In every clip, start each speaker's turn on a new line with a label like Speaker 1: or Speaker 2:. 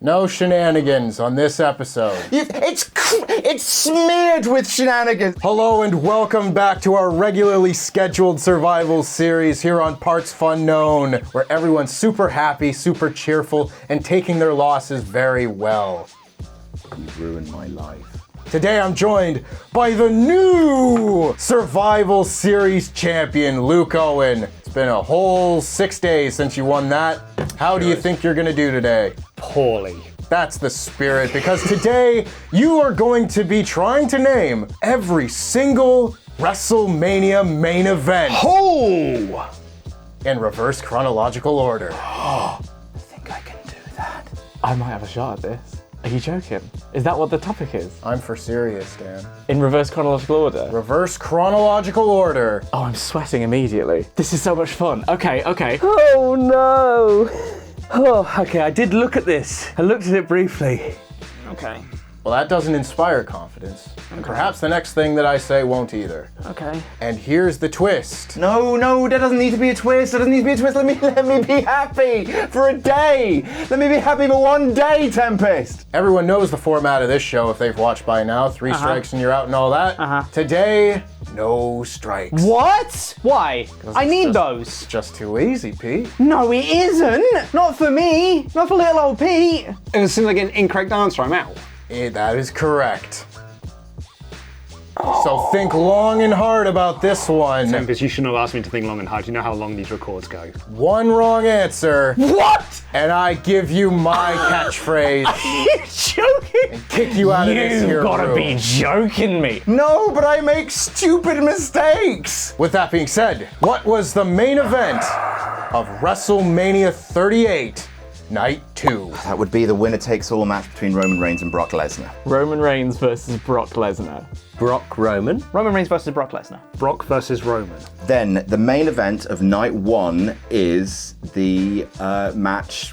Speaker 1: No shenanigans on this episode.
Speaker 2: It's smeared with shenanigans.
Speaker 1: Hello and welcome back to our regularly scheduled survival series here on partsFUNknown, where everyone's super happy, super cheerful, and taking their losses very well.
Speaker 2: You ruined my life.
Speaker 1: Today I'm joined by the new survival series champion, Luke Owen. It's been a whole 6 days since you won that. How do you think you're gonna do today?
Speaker 3: Poorly.
Speaker 1: That's the spirit, because today you are going to be trying to name every single WrestleMania main event.
Speaker 3: Oh!
Speaker 1: In reverse chronological order.
Speaker 2: I think I can do that.
Speaker 4: I might have a shot at this. Are you joking? Is that what the topic is?
Speaker 1: I'm for serious, Dan.
Speaker 4: In reverse chronological order?
Speaker 1: Reverse chronological order.
Speaker 4: Oh, I'm sweating immediately. This is so much fun. Okay. Oh no! Oh, okay, I did look at this. I looked at it briefly.
Speaker 3: Okay.
Speaker 1: Well, that doesn't inspire confidence. And perhaps the next thing that I say won't either.
Speaker 4: Okay.
Speaker 1: And here's the twist.
Speaker 2: No, there doesn't need to be a twist. Let me be happy for a day. Let me be happy for one day, Tempest.
Speaker 1: Everyone knows the format of this show if they've watched by now. 3 strikes and you're out and all that. Today, no strikes.
Speaker 4: What? Why? I need those.
Speaker 1: Just too easy, Pete.
Speaker 4: No, it isn't. Not for me. Not for little old Pete.
Speaker 3: If it seems like an incorrect answer, I'm out.
Speaker 1: That is correct. So think long and hard about this one.
Speaker 3: Tempest, you shouldn't have asked me to think long and hard. You know how long these records go.
Speaker 1: One wrong answer.
Speaker 4: What?
Speaker 1: And I give you my catchphrase.
Speaker 4: Are you joking?
Speaker 1: And kick you out of this here
Speaker 4: You've gotta
Speaker 1: room.
Speaker 4: be joking me.
Speaker 2: No, but I make stupid mistakes.
Speaker 1: With that being said, what was the main event of WrestleMania 38? Night 2.
Speaker 2: That would be the winner-takes-all match between Roman Reigns and Brock Lesnar.
Speaker 4: Roman Reigns versus Brock Lesnar.
Speaker 5: Brock Roman.
Speaker 4: Roman Reigns versus Brock Lesnar.
Speaker 3: Brock versus Roman.
Speaker 2: Then the main event of night 1 is the match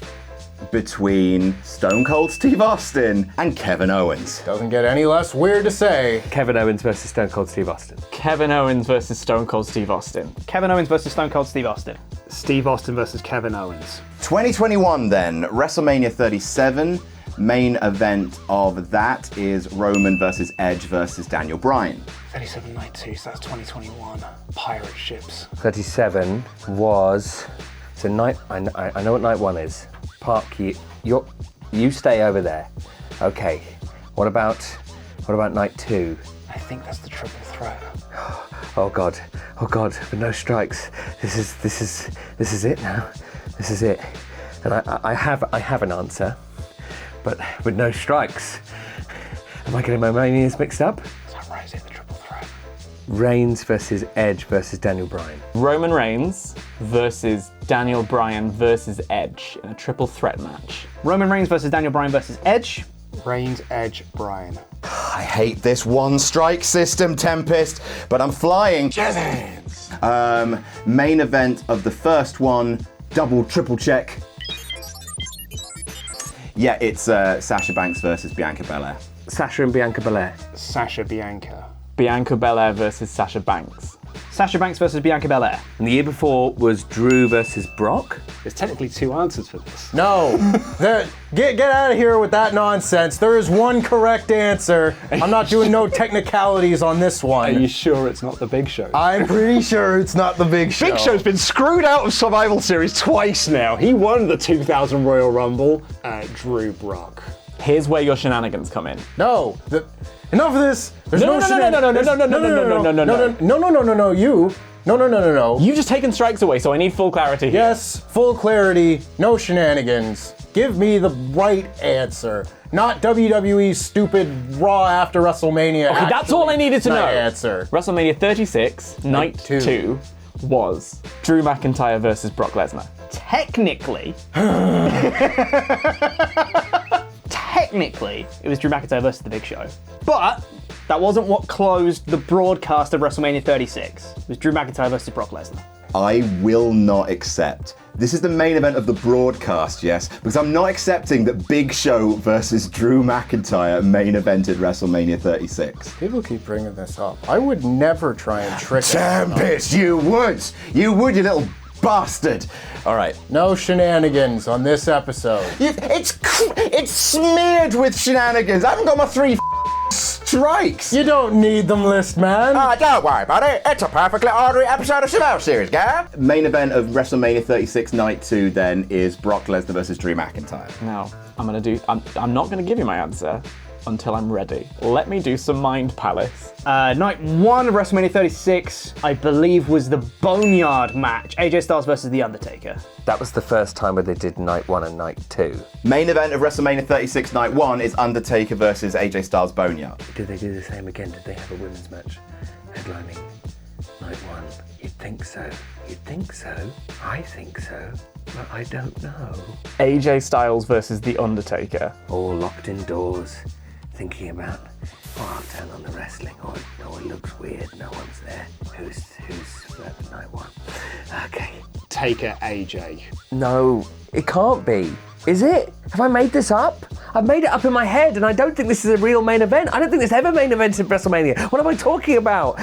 Speaker 2: between Stone Cold Steve Austin and Kevin Owens.
Speaker 1: Doesn't get any less weird to say.
Speaker 5: Kevin Owens versus Stone Cold Steve Austin.
Speaker 4: Kevin Owens versus Stone Cold Steve Austin.
Speaker 6: Kevin Owens versus Stone Cold Steve Austin.
Speaker 3: Steve Austin versus Kevin Owens.
Speaker 2: 2021 then, WrestleMania 37. Main event of that is Roman versus Edge versus Daniel Bryan.
Speaker 3: 37 night 2, so that's 2021. Pirate ships.
Speaker 5: 37 was... So night... I know what night 1 is. Park, you stay over there. Okay. What about night 2?
Speaker 3: I think that's the triple threat.
Speaker 5: Oh god, but no strikes. This is it now. This is it. And I have an answer, but with no strikes. Am I getting my manias mixed up?
Speaker 3: Is that right? Is it the triple threat?
Speaker 5: Reigns versus Edge versus Daniel Bryan.
Speaker 4: Roman Reigns versus Daniel Bryan versus Edge in a triple threat match.
Speaker 6: Roman Reigns versus Daniel Bryan versus Edge.
Speaker 3: Reigns, Edge, Bryan.
Speaker 2: I hate this one strike system, Tempest, but I'm flying.
Speaker 3: Jazz hands.
Speaker 2: Main event of the first one, triple check. Yeah, it's Sasha Banks versus Bianca Belair.
Speaker 5: Sasha and Bianca Belair.
Speaker 3: Sasha Bianca.
Speaker 4: Bianca Belair versus Sasha Banks.
Speaker 6: Sasha Banks versus Bianca Belair.
Speaker 5: And the year before was Drew versus Brock.
Speaker 3: There's technically 2 answers for this.
Speaker 1: No. Get out of here with that nonsense. There is one correct answer. I'm not doing no technicalities on this one.
Speaker 3: Are you sure it's not the Big Show?
Speaker 1: I'm pretty sure it's not the Big Show.
Speaker 3: Big Show's been screwed out of Survival Series twice now. He won the 2000 Royal Rumble. Drew Brock.
Speaker 4: Here's where your shenanigans come in.
Speaker 1: No. Enough of this. There's
Speaker 4: No. You've just taken strikes away, so I need full clarity here.
Speaker 1: Yes, full clarity, no shenanigans. Give me the right answer. Not WWE's stupid Raw after WrestleMania.
Speaker 4: Okay, that's all I needed to know.
Speaker 1: Answer.
Speaker 4: WrestleMania 36, Night 2, was Drew McIntyre versus Brock Lesnar.
Speaker 6: Technically, it was Drew McIntyre versus The Big Show. But that wasn't what closed the broadcast of WrestleMania 36. It was Drew McIntyre versus Brock Lesnar.
Speaker 2: I will not accept. This is the main event of the broadcast, yes, because I'm not accepting that Big Show versus Drew McIntyre main evented WrestleMania 36.
Speaker 1: People keep bringing this up. I would never try and trick
Speaker 2: Tempest, you would, you little bastard! All right.
Speaker 1: No shenanigans on this episode.
Speaker 2: It's smeared with shenanigans. I haven't got my 3 strikes.
Speaker 1: You don't need them, list man.
Speaker 2: Don't worry about it. It's a perfectly ordinary episode of Survivor Series, guy. Main event of WrestleMania 36 Night 2 then is Brock Lesnar versus Drew McIntyre.
Speaker 4: Now, I'm not gonna give you my answer until I'm ready. Let me do some mind palace.
Speaker 6: Night 1 of WrestleMania 36, I believe, was the Boneyard match. AJ Styles versus The Undertaker.
Speaker 5: That was the first time where they did night 1 and night 2.
Speaker 2: Main event of WrestleMania 36 Night 1 is Undertaker versus AJ Styles Boneyard.
Speaker 5: Did they do the same again? Did they have a women's match headlining night 1? You'd think so. You'd think so. I think so. But I don't know.
Speaker 4: AJ Styles versus The Undertaker.
Speaker 5: All locked indoors, thinking about, I'll turn on the wrestling, or it looks weird, no one's there. Who's for night 1? Okay.
Speaker 3: Taker AJ.
Speaker 5: No, it can't be. Is it? Have I made this up? I've made it up in my head, and I don't think this is a real main event. I don't think there's ever main events in WrestleMania. What am I talking about?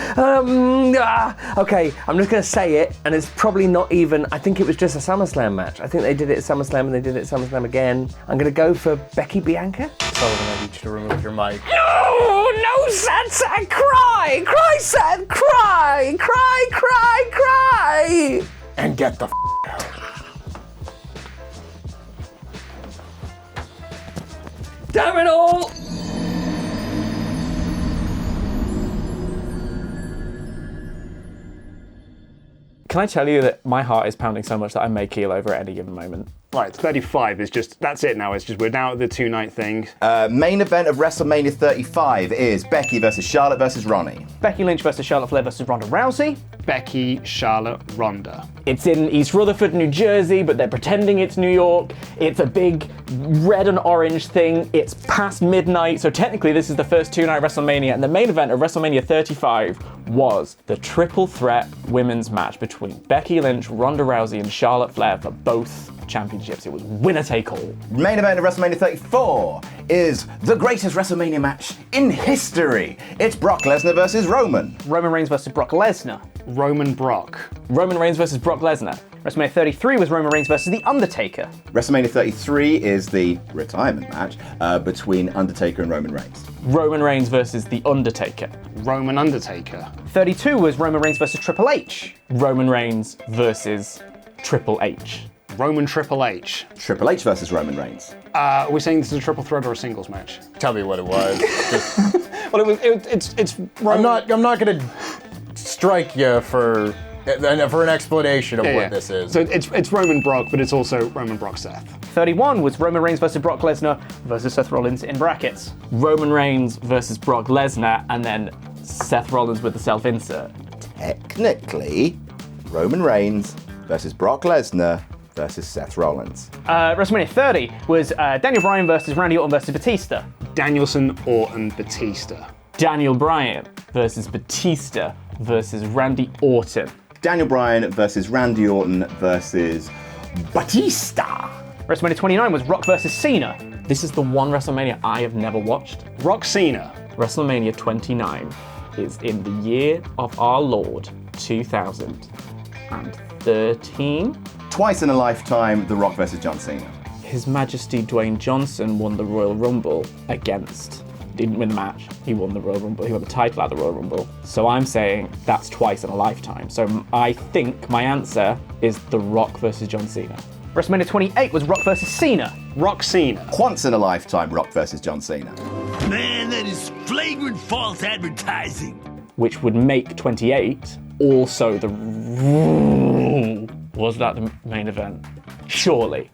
Speaker 5: Okay, I'm just gonna say it, and it's probably not even, I think it was just a SummerSlam match. I think they did it at SummerSlam, and they did it at SummerSlam again. I'm gonna go for Becky Bianca.
Speaker 1: Sullivan, I need you to remove your mic.
Speaker 5: No, Seth, cry! Cry, Seth, cry! Cry!
Speaker 1: And get the out.
Speaker 5: Damn it all!
Speaker 4: Can I tell you that my heart is pounding so much that I may keel over at any given moment?
Speaker 3: Right, 35 is just, that's it now. It's just, we're now at the 2-night thing.
Speaker 2: Main event of WrestleMania 35 is Becky versus Charlotte versus Ronnie.
Speaker 6: Becky Lynch versus Charlotte Flair versus Ronda Rousey.
Speaker 3: Becky, Charlotte, Ronda.
Speaker 4: It's in East Rutherford, New Jersey, but they're pretending it's New York. It's a big red and orange thing. It's past midnight, so technically this is the first 2-night WrestleMania, and the main event of WrestleMania 35 was the triple threat women's match between Becky Lynch, Ronda Rousey, and Charlotte Flair for both championships. It was winner take all.
Speaker 2: Main event of WrestleMania 34 is the greatest WrestleMania match in history. It's Brock Lesnar versus Roman.
Speaker 6: Roman Reigns versus Brock Lesnar.
Speaker 3: Roman Brock.
Speaker 4: Roman Reigns versus Brock Lesnar.
Speaker 6: WrestleMania 33 was Roman Reigns versus The Undertaker.
Speaker 2: WrestleMania 33 is the retirement match between Undertaker and Roman Reigns.
Speaker 4: Roman Reigns versus The Undertaker.
Speaker 3: Roman Undertaker.
Speaker 6: 32 was Roman Reigns versus Triple H.
Speaker 4: Roman Reigns versus Triple H.
Speaker 3: Roman Triple H.
Speaker 2: Triple H versus Roman Reigns.
Speaker 3: Are we saying this is a triple threat or a singles match?
Speaker 1: Tell me what it was.
Speaker 3: Well, it's Roman.
Speaker 1: I'm not gonna strike you for an explanation of what this is.
Speaker 3: So it's Roman Brock, but it's also Roman Brock Seth.
Speaker 6: 31 was Roman Reigns versus Brock Lesnar versus Seth Rollins in brackets.
Speaker 4: Roman Reigns versus Brock Lesnar, and then Seth Rollins with the self-insert.
Speaker 2: Technically, Roman Reigns versus Brock Lesnar versus Seth Rollins.
Speaker 6: WrestleMania 30 was Daniel Bryan versus Randy Orton versus Batista.
Speaker 3: Danielson, Orton, Batista.
Speaker 4: Daniel Bryan versus Batista versus Randy Orton.
Speaker 2: Daniel Bryan versus Randy Orton versus Batista.
Speaker 6: WrestleMania 29 was Rock versus Cena.
Speaker 4: This is the one WrestleMania I have never watched.
Speaker 3: Rock Cena.
Speaker 4: WrestleMania 29 is in the year of our Lord 2013.
Speaker 2: Twice in a lifetime, The Rock versus John Cena.
Speaker 4: His Majesty Dwayne Johnson won the Royal Rumble against, didn't win the match, he won the Royal Rumble, he won the title at the Royal Rumble. So I'm saying that's twice in a lifetime. So I think my answer is The Rock versus John Cena.
Speaker 6: WrestleMania 28 was Rock versus Cena.
Speaker 3: Rock Cena.
Speaker 2: Once in a lifetime, Rock versus John Cena.
Speaker 7: Man, that is flagrant false advertising.
Speaker 4: Which would make 28 also the... Was that the main event? Surely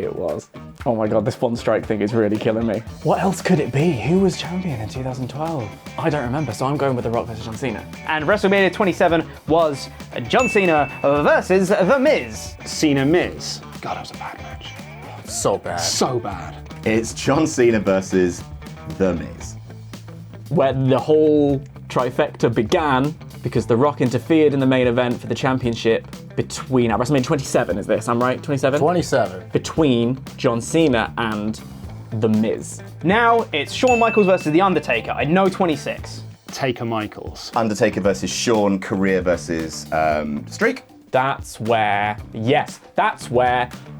Speaker 4: it was. Oh my god, this one strike thing is really killing me. What else could it be? Who was champion in 2012? I don't remember, so I'm going with The Rock versus John Cena.
Speaker 6: And WrestleMania 27 was John Cena versus The Miz.
Speaker 3: Cena Miz. God, that was a bad match.
Speaker 1: So bad.
Speaker 3: So bad.
Speaker 2: It's John Cena versus The Miz.
Speaker 4: Where the whole trifecta began because The Rock interfered in the main event for the championship between, WrestleMania 27 is this, I'm right, 27?
Speaker 1: 27.
Speaker 4: Between John Cena and The Miz.
Speaker 6: Now it's Shawn Michaels versus The Undertaker. I know 26.
Speaker 3: Taker Michaels.
Speaker 2: Undertaker versus Shawn, career versus streak.
Speaker 4: that's where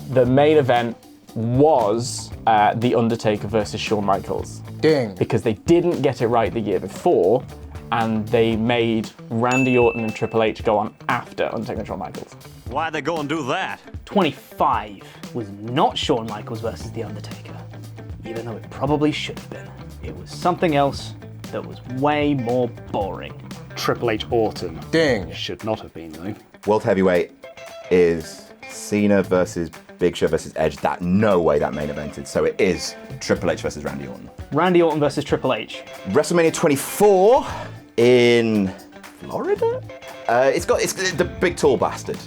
Speaker 4: the main event was The Undertaker versus Shawn Michaels.
Speaker 1: Ding.
Speaker 4: Because they didn't get it right the year before, and they made Randy Orton and Triple H go on after Undertaker and Shawn Michaels.
Speaker 7: Why'd they go and do that?
Speaker 6: 25 was not Shawn Michaels versus The Undertaker, even though it probably should have been. It was something else that was way more boring.
Speaker 3: Triple H Orton.
Speaker 1: Ding.
Speaker 3: Should not have been, though.
Speaker 2: World Heavyweight is Cena versus Big Show versus Edge. That no way that main evented. So it is Triple H versus Randy Orton.
Speaker 6: Randy Orton versus Triple H.
Speaker 2: WrestleMania 24 in Florida? It's the big tall bastard.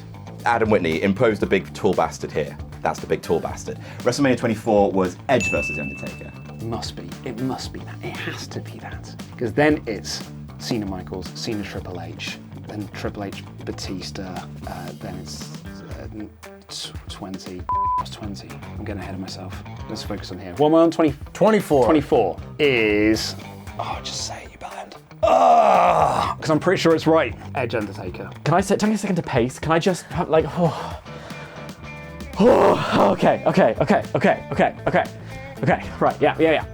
Speaker 2: Adam Whitney imposed the big tall bastard here. That's the big tall bastard. WrestleMania 24 was Edge versus The Undertaker.
Speaker 3: It must be that. It has to be that. Because then it's Cena Michaels, Cena Triple H, then Triple H Batista, then it's 20. What's 20? I'm getting ahead of myself. Let's focus on here. What am I on?
Speaker 1: 24.
Speaker 3: 24 is. Oh, just say it, you band. Because I'm pretty sure it's right. Edge Undertaker.
Speaker 4: Can I take a second to pace? Can I just have like, okay, right, yeah.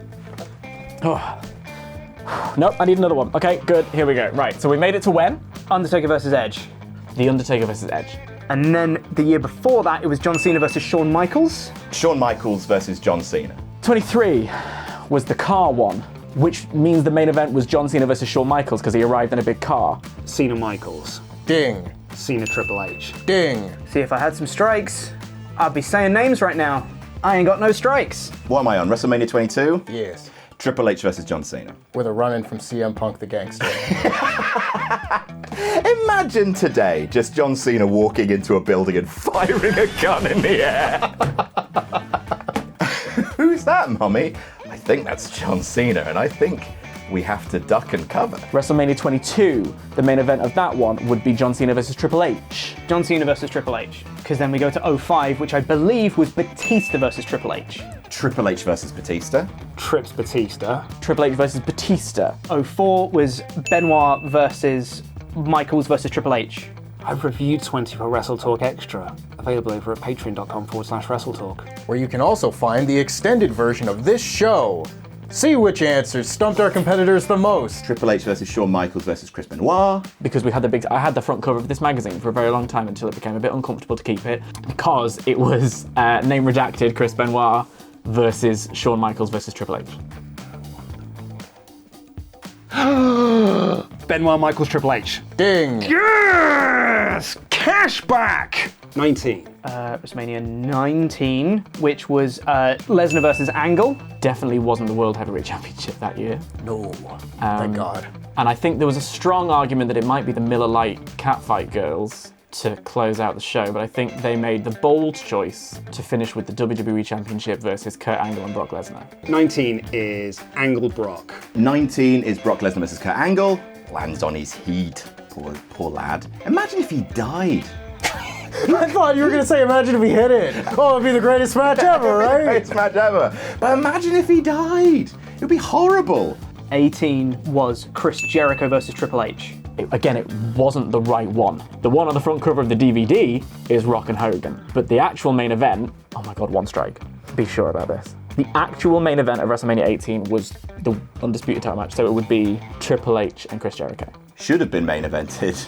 Speaker 4: Nope, I need another one. Okay, good, here we go. Right, so we made it to when?
Speaker 6: Undertaker versus Edge.
Speaker 4: The Undertaker versus Edge.
Speaker 6: And then the year before that, it was John Cena versus Shawn Michaels.
Speaker 2: Shawn Michaels versus John Cena.
Speaker 4: 23 was the car one, which means the main event was John Cena versus Shawn Michaels because he arrived in a big car.
Speaker 3: Cena Michaels.
Speaker 1: Ding.
Speaker 3: Cena Triple H.
Speaker 1: Ding.
Speaker 6: See, if I had some strikes, I'd be saying names right now. I ain't got no strikes.
Speaker 2: What am I on? WrestleMania 22?
Speaker 1: Yes.
Speaker 2: Triple H versus John Cena.
Speaker 1: With a run-in from CM Punk the Gangster.
Speaker 2: Imagine today just John Cena walking into a building and firing a gun in the air. Who's that, Mummy? I think that's John Cena, and I think we have to duck and cover.
Speaker 4: WrestleMania 22, the main event of that one would be John Cena versus Triple H.
Speaker 6: John Cena versus Triple H. Because then we go to 05, which I believe was Batista versus Triple H.
Speaker 2: Triple H versus Batista.
Speaker 3: Trips Batista.
Speaker 4: Triple H versus Batista.
Speaker 6: 04 was Benoit versus Michaels versus Triple H.
Speaker 3: I've reviewed 24 Wrestle Talk Extra, available over at patreon.com/WrestleTalk.
Speaker 1: Where you can also find the extended version of this show. See which answers stumped our competitors the most.
Speaker 2: Triple H versus Shawn Michaels versus Chris Benoit.
Speaker 4: Because I had the front cover of this magazine for a very long time until it became a bit uncomfortable to keep it, because it was name redacted Chris Benoit versus Shawn Michaels versus Triple H.
Speaker 3: Benoit Michaels Triple H.
Speaker 1: Ding.
Speaker 3: Yes! Cash back! 19.
Speaker 6: WrestleMania 19, which was Lesnar versus Angle.
Speaker 4: Definitely wasn't the World Heavyweight Championship that year.
Speaker 1: No. Thank God.
Speaker 4: And I think there was a strong argument that it might be the Miller Lite Catfight Girls to close out the show, but I think they made the bold choice to finish with the WWE Championship versus Kurt Angle and Brock Lesnar.
Speaker 3: 19 is Angle Brock.
Speaker 2: 19 is Brock Lesnar versus Kurt Angle. Lands on his heat. Poor lad. Imagine if he died.
Speaker 1: I thought you were going to say, imagine if he hit it. Oh, it'd be the greatest match ever, right?
Speaker 2: Greatest match ever. But imagine if he died. It would be horrible.
Speaker 6: 18 was Chris Jericho versus Triple H.
Speaker 4: Again, it wasn't the right one. The one on the front cover of the DVD is Rock and Hogan. But the actual main event, oh my God, one strike. Be sure about this. The actual main event of WrestleMania 18 was the Undisputed title match, so it would be Triple H and Chris Jericho.
Speaker 2: Should have been main evented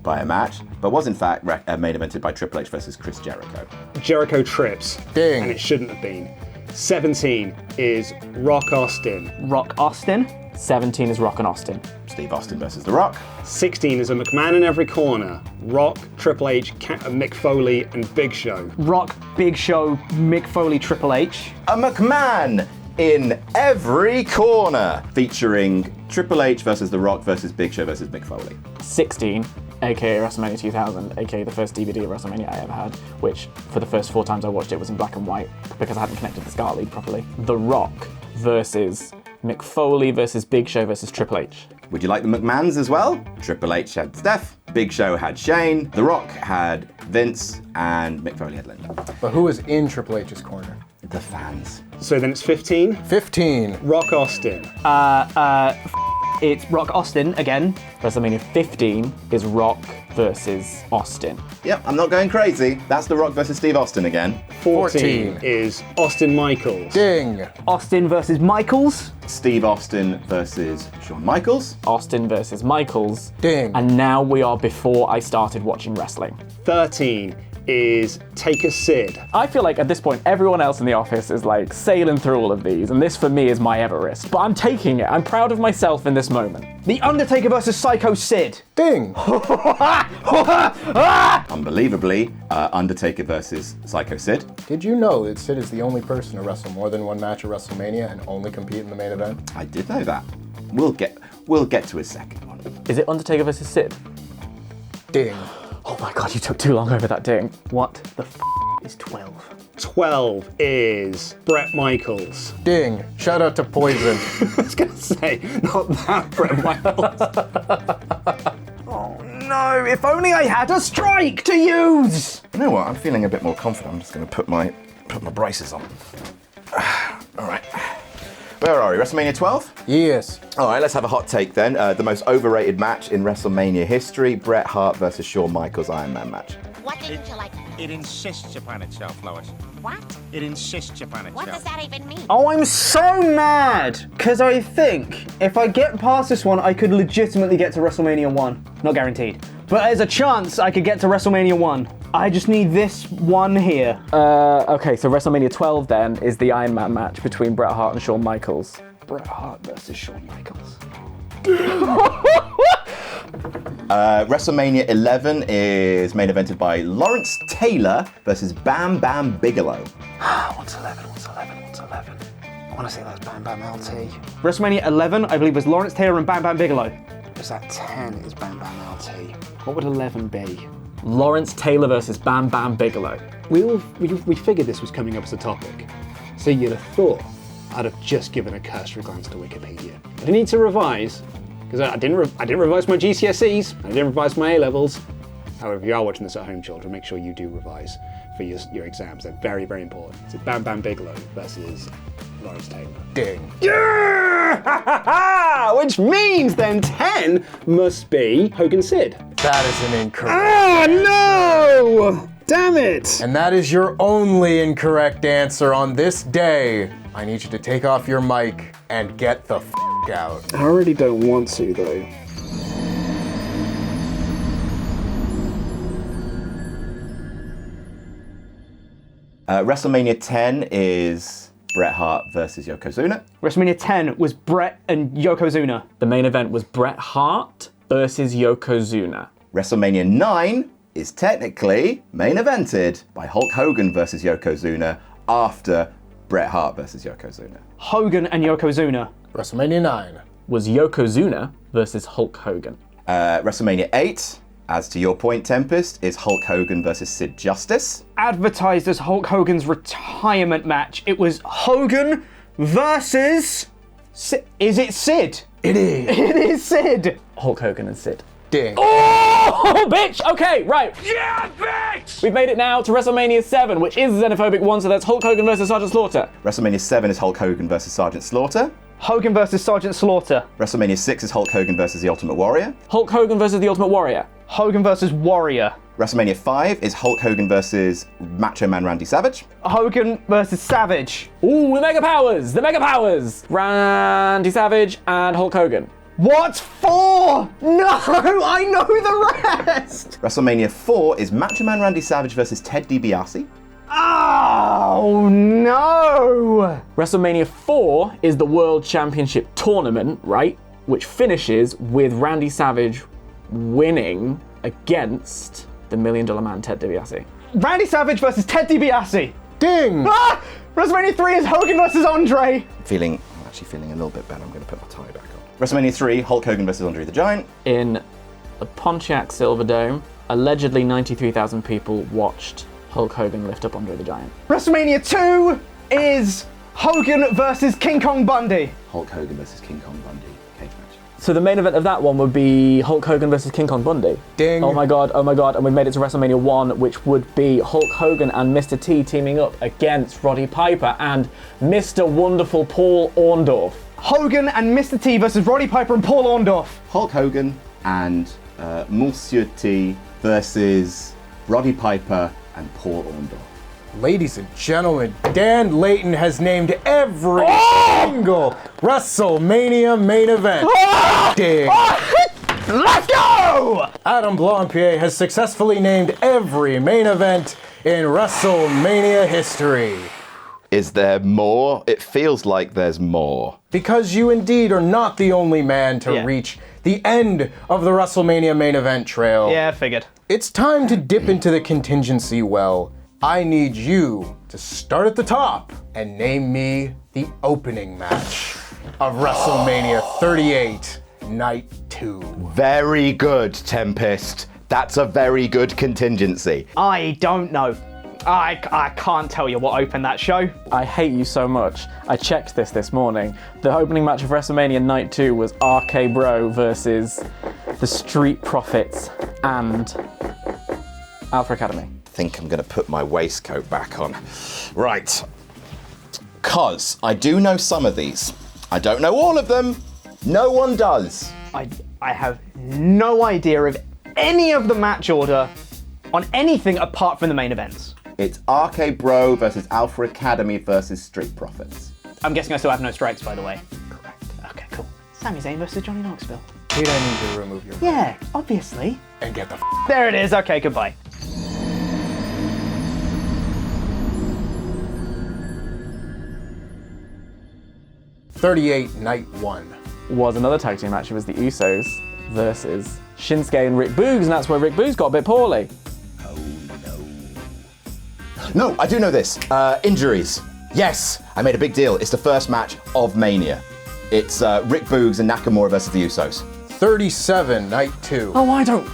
Speaker 2: by a match, but was in fact main evented by Triple H versus Chris Jericho.
Speaker 3: Jericho trips.
Speaker 1: Ding.
Speaker 3: And it shouldn't have been. 17 is Rock Austin.
Speaker 6: Rock Austin.
Speaker 4: 17 is Rock and Austin.
Speaker 2: Steve Austin versus The Rock.
Speaker 3: 16 is a McMahon in every corner. Rock, Triple H, Mick Foley, and Big Show.
Speaker 6: Rock, Big Show, Mick Foley, Triple H.
Speaker 2: A McMahon in every corner, featuring Triple H versus The Rock versus Big Show versus Mick Foley.
Speaker 4: 16, aka WrestleMania 2000, aka the first DVD of WrestleMania I ever had, which for the first 4 times I watched it was in black and white because I hadn't connected the SCAR lead properly. The Rock versus Mick Foley versus Big Show versus Triple H.
Speaker 2: Would you like the McMahons as well? Triple H had Steph, Big Show had Shane, The Rock had Vince, and Mick Foley had Linda.
Speaker 1: But who was in Triple H's corner?
Speaker 2: The fans.
Speaker 3: So then it's 15.
Speaker 1: 15.
Speaker 3: Rock Austin.
Speaker 6: It's Rock Austin again.
Speaker 4: WrestleMania 15 is Rock, versus Austin.
Speaker 2: Yep, I'm not going crazy. That's The Rock versus Steve Austin again.
Speaker 3: 14 is Austin Michaels.
Speaker 1: Ding.
Speaker 6: Austin versus Michaels.
Speaker 2: Steve Austin versus Shawn Michaels.
Speaker 4: Austin versus Michaels.
Speaker 1: Ding.
Speaker 4: And now we are before I started watching wrestling.
Speaker 3: 13 is Taker Sid.
Speaker 4: I feel like at this point, everyone else in the office is like sailing through all of these, and this for me is my Everest. But I'm taking it. I'm proud of myself in this moment.
Speaker 6: The Undertaker versus Psycho Sid.
Speaker 1: Ding.
Speaker 2: Unbelievably, Undertaker versus Psycho Sid.
Speaker 1: Did you know that Sid is the only person to wrestle more than one match at WrestleMania and only compete in the main event?
Speaker 2: I did know that. We'll get to his second one.
Speaker 4: Is it Undertaker versus Sid?
Speaker 1: Ding.
Speaker 4: Oh my god, you took too long over that ding.
Speaker 6: What the is 12?
Speaker 3: 12 is Bret Michaels.
Speaker 1: Ding. Shout out to Poison.
Speaker 3: I was going to say, not that Bret Michaels.
Speaker 6: Oh no, if only I had a strike to use!
Speaker 2: You know what? I'm feeling a bit more confident. I'm just going to put my braces on. All right. Where are we? WrestleMania 12?
Speaker 1: Yes.
Speaker 2: All right, let's have a hot take then. The most overrated match in WrestleMania history: Bret Hart versus Shawn Michaels Iron Man match.
Speaker 8: What didn't you like?
Speaker 9: It insists upon itself, Lois.
Speaker 8: What?
Speaker 9: It insists upon itself.
Speaker 8: What does that even mean?
Speaker 6: Oh, I'm so mad! Because I think if I get past this one, I could legitimately get to WrestleMania 1. Not guaranteed. But there's a chance I could get to WrestleMania 1. I just need this one here.
Speaker 4: Okay, so WrestleMania 12 then is the Iron Man match between Bret Hart and Shawn Michaels.
Speaker 6: Bret Hart versus Shawn Michaels.
Speaker 2: WrestleMania 11 is main evented by Lawrence Taylor versus Bam Bam Bigelow.
Speaker 6: What's 11? I want to say that's Bam Bam LT. WrestleMania 11, I believe, was Lawrence Taylor and Bam Bam Bigelow. Was that 10 is Bam Bam LT? What would 11 be?
Speaker 4: Lawrence Taylor versus Bam Bam Bigelow.
Speaker 3: We figured this was coming up as a topic. So you'd have thought I'd have just given a cursory glance to Wikipedia. I didn't need to revise, because I didn't revise my GCSEs, I didn't revise my A-levels. However, if you are watching this at home, children, make sure you do revise for your exams. They're very, very important. It's Bam Bam Bigelow versus Lawrence Taylor.
Speaker 1: Ding.
Speaker 3: Yeah! Which means then 10 must be Hogan Sid.
Speaker 1: That is an incorrect.
Speaker 3: Oh no! Damn it!
Speaker 1: And that is your only incorrect answer on this day. I need you to take off your mic and get the f*** out.
Speaker 3: I already don't want to, though.
Speaker 2: WrestleMania 10 is Bret Hart versus Yokozuna.
Speaker 6: WrestleMania 10 was Bret and Yokozuna.
Speaker 4: The main event was Bret Hart versus Yokozuna.
Speaker 2: WrestleMania 9 is technically main evented by Hulk Hogan versus Yokozuna after Bret Hart versus Yokozuna.
Speaker 6: Hogan and Yokozuna.
Speaker 1: WrestleMania 9
Speaker 4: Was Yokozuna versus Hulk Hogan.
Speaker 2: WrestleMania 8, as to your point, Tempest, is Hulk Hogan versus Sid Justice.
Speaker 6: Advertised as Hulk Hogan's retirement match. It was Hogan versus... Is it Sid?
Speaker 1: It is.
Speaker 6: It is Sid.
Speaker 4: Hulk Hogan and Sid.
Speaker 1: Ding.
Speaker 4: Oh, bitch! Okay, right.
Speaker 9: Yeah, bitch!
Speaker 4: We've made it now to WrestleMania 7, which is the xenophobic one, so that's Hulk Hogan versus Sergeant Slaughter.
Speaker 2: WrestleMania 7 is Hulk Hogan versus Sergeant Slaughter.
Speaker 6: Hogan versus Sergeant Slaughter.
Speaker 2: WrestleMania 6 is Hulk Hogan versus The Ultimate Warrior.
Speaker 4: Hulk Hogan versus The Ultimate Warrior.
Speaker 6: Hogan versus Warrior.
Speaker 2: WrestleMania 5 is Hulk Hogan versus Macho Man Randy Savage.
Speaker 6: Hogan versus Savage.
Speaker 4: Ooh, the Mega Powers! The Mega Powers! Randy Savage and Hulk Hogan.
Speaker 6: What for? No, I know the rest.
Speaker 2: WrestleMania 4 is Macho Man Randy Savage versus Ted DiBiase.
Speaker 6: Oh no!
Speaker 4: WrestleMania 4 is the World Championship Tournament, right? Which finishes with Randy Savage winning against the $1 Million Man Ted DiBiase.
Speaker 6: Randy Savage versus Ted DiBiase.
Speaker 1: Ding.
Speaker 6: Ah! WrestleMania 3 is Hogan versus Andre.
Speaker 2: I'm actually feeling a little bit better. I'm going to put my tie back on. WrestleMania 3, Hulk Hogan versus Andre the Giant.
Speaker 4: In the Pontiac Silverdome, allegedly 93,000 people watched Hulk Hogan lift up Andre the Giant.
Speaker 6: WrestleMania 2 is Hogan versus King Kong Bundy.
Speaker 2: Hulk Hogan versus King Kong Bundy. Cage match.
Speaker 4: So the main event of that one would be Hulk Hogan versus King Kong Bundy.
Speaker 1: Ding.
Speaker 4: Oh my god, and we've made it to WrestleMania 1, which would be Hulk Hogan and Mr. T teaming up against Roddy Piper and Mr. Wonderful Paul Orndorff.
Speaker 6: Hogan and Mr. T versus Roddy Piper and Paul Orndorff.
Speaker 2: Hulk Hogan and Monsieur T versus Roddy Piper and Paul Orndorff.
Speaker 1: Ladies and gentlemen, Dan Layton has named every single WrestleMania main event. Ding.
Speaker 4: Let's go!
Speaker 1: Adam Blampied has successfully named every main event in WrestleMania history.
Speaker 2: Is there more? It feels like there's more.
Speaker 1: Because you indeed are not the only man to reach the end of the WrestleMania main event trail.
Speaker 6: Yeah, I figured.
Speaker 1: It's time to dip into the contingency well. I need you to start at the top and name me the opening match of WrestleMania 38, Night 2.
Speaker 2: Very good, Tempest. That's a very good contingency.
Speaker 6: I don't know. I can't tell you what opened that show.
Speaker 4: I hate you so much. I checked this morning. The opening match of WrestleMania Night 2 was RK Bro versus the Street Profits and Alpha Academy.
Speaker 2: I think I'm gonna put my waistcoat back on. Right. Cause I do know some of these. I don't know all of them. No one does.
Speaker 6: I have no idea of any of the match order on anything apart from the main events.
Speaker 2: It's RK Bro versus Alpha Academy versus Street Profits.
Speaker 6: I'm guessing I still have no strikes, by the way. Correct. Okay, cool. Sami Zayn versus Johnny Knoxville.
Speaker 1: Kate, I need you to remove your
Speaker 6: Yeah, obviously.
Speaker 1: and get the
Speaker 6: There it is. Okay, goodbye.
Speaker 1: $38 Night 1.
Speaker 4: Was another tag team match. It was the Usos versus Shinsuke and Rick Boogs, and that's where Rick Boogs got a bit poorly.
Speaker 2: No, I do know this. Injuries. Yes, I made a big deal. It's the first match of Mania. It's Rick Boogs and Nakamura versus the Usos.
Speaker 1: 37 Night 2.
Speaker 4: Oh, I don't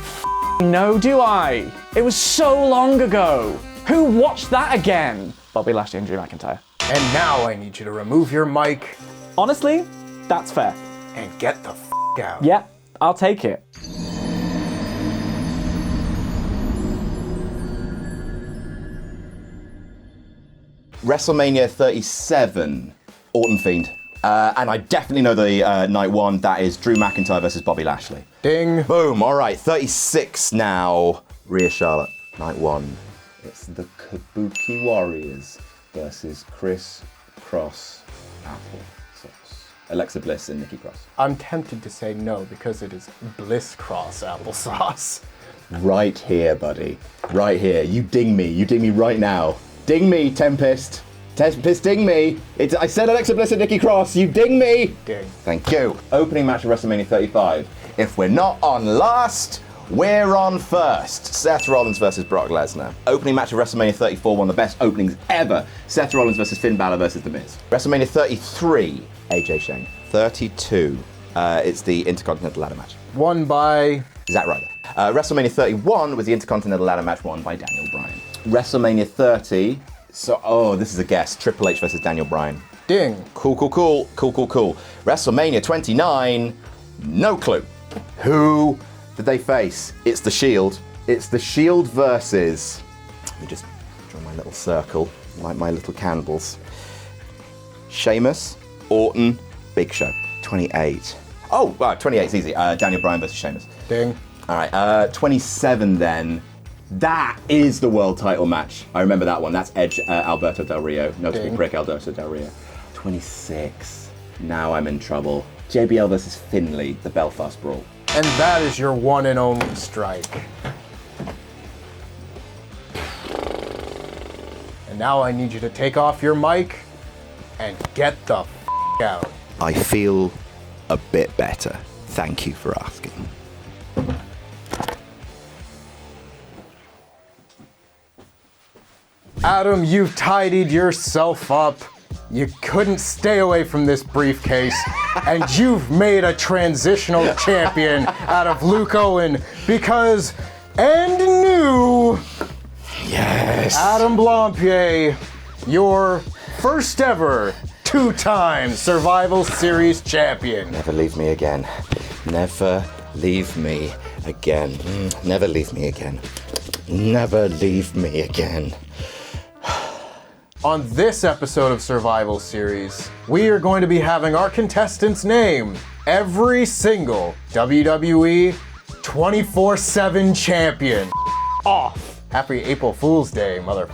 Speaker 4: know, do I? It was so long ago. Who watched that again? Bobby Lashley and Drew McIntyre.
Speaker 1: And now I need you to remove your mic
Speaker 4: Honestly, that's fair.
Speaker 1: and get the out.
Speaker 4: Yeah, I'll take it.
Speaker 2: WrestleMania 37, Orton Fiend. And I definitely know the night one. That is Drew McIntyre versus Bobby Lashley.
Speaker 1: Ding.
Speaker 2: Boom. All right, 36 now. Rhea Charlotte, night one. It's the Kabuki Warriors versus Chris Cross Apple Sauce. Alexa Bliss and Nikki Cross.
Speaker 1: I'm tempted to say no because it is Bliss Cross applesauce.
Speaker 2: Right here, buddy. Right here. You ding me. You ding me right now. Ding me, Tempest. Tempest, ding me. I said Alexa Bliss and Nikki Cross. You ding me.
Speaker 1: Ding.
Speaker 2: Thank you. Opening match of WrestleMania 35. If we're not on last, we're on first. Seth Rollins versus Brock Lesnar. Opening match of WrestleMania 34, one of the best openings ever. Seth Rollins versus Finn Balor versus The Miz. WrestleMania 33, AJ Shane. 32, it's the Intercontinental Ladder match.
Speaker 1: Won by
Speaker 2: Zack Ryder. WrestleMania 31 was the Intercontinental Ladder match won by Daniel Bryan. WrestleMania 30, this is a guess. Triple H versus Daniel Bryan.
Speaker 1: Ding.
Speaker 2: Cool. WrestleMania 29, no clue. Who did they face? It's The Shield. It's The Shield versus, let me just draw my little circle, like my little candles. Sheamus, Orton, Big Show. 28. Oh, wow, 28's easy. Daniel Bryan versus Sheamus.
Speaker 1: Ding.
Speaker 2: All right, 27 then. That is the world title match. I remember that one. That's Edge, Alberto Del Rio. Notable
Speaker 1: Ding.
Speaker 2: prick, Alberto Del Rio. 26. Now I'm in trouble. JBL versus Finlay, the Belfast Brawl.
Speaker 1: And that is your one and only strike. And now I need you to take off your mic and get the out.
Speaker 2: I feel a bit better. Thank you for asking.
Speaker 1: Adam, you've tidied yourself up. You couldn't stay away from this briefcase, and you've made a transitional champion out of Luke Owen because, and new,
Speaker 2: Yes.
Speaker 1: Adam Blampied, your first ever two-time Survival Series champion.
Speaker 2: Never leave me again. Never leave me again. Never leave me again. Never leave me again.
Speaker 1: On this episode of Survival Series, we are going to be having our contestants name every single WWE 24/7 champion.
Speaker 4: Off.
Speaker 1: Happy April Fool's Day, mother.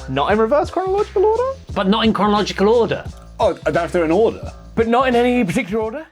Speaker 4: Not in reverse chronological order,
Speaker 10: But not in chronological order.
Speaker 3: Oh, I don't have to in order.
Speaker 4: but not in any particular order.